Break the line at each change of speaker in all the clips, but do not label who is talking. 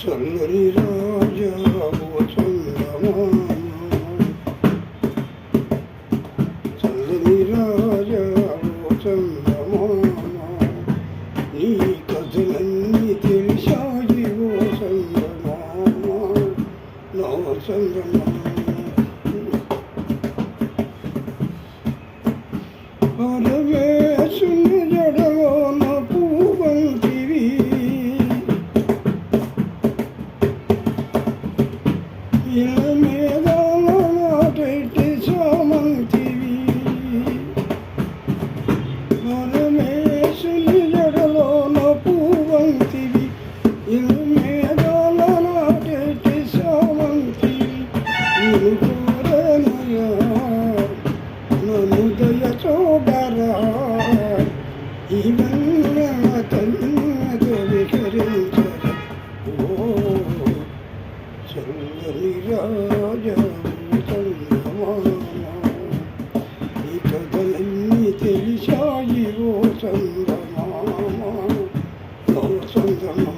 చల్లని రాజా ఓ చందమామ, చల్లని రాజా ఓ చందమామ, నీ కథలన్నీ తెలిసాయి ఓ చందమామ, నా చందమామ. పరమేశుని జడలోన పూవంతివి, ఇళ్ళ మీద నాటెట్టి చామంతివి. పరమేశుని జడలోన పూవంతివి, ఇళ్ళ మీద నాటెట్టి చామంతివి. నేను కోరనుగా నన్ను దయ చూడరా, ఇవన్నీ తన్నతో విహరించరా. ఓ చల్లని రాజా చందమామ, ఈ కథలన్నీ తెలిసాయి ఓ చందమామ, ఓ చందమామ.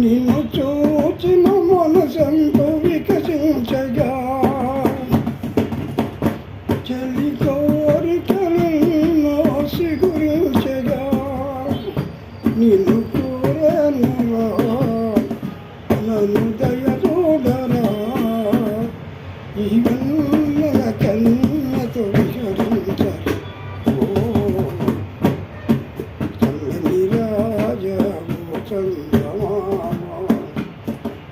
నిన్ను చూచిన మనసంతో వికసించగా, చలి కోరికలెన్నో సిగురించగా, నిన్ను కోరనురా నన్ను దయ చూడరా, ఇవన్నీ కన్నతో విహరించరా. ఓ చల్లని రాజా ఓ చందమామ,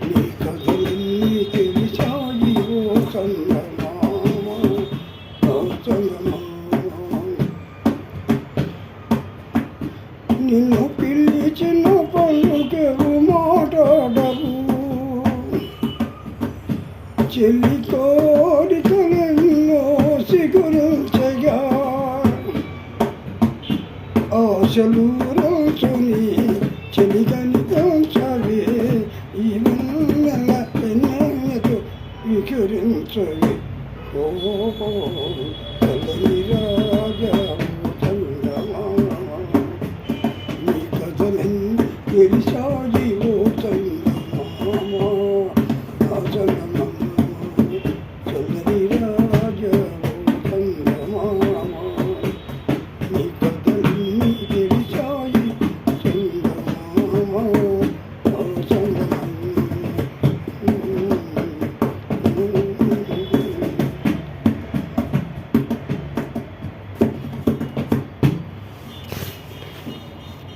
నీ కథలన్నీ తెలిసాయి ఓ చందమామ, ఓ చందమామ. నిన్ను పిలిచిన పలుకెవు మాట్లాడవు, చెల్లి కోరికలెన్నో సిగురించగా, ఆశలు రోజుని చెలిగని పెంచవే, ఇవన్నెల ఎన్నెతో వికరించవే. ఓ చల్లని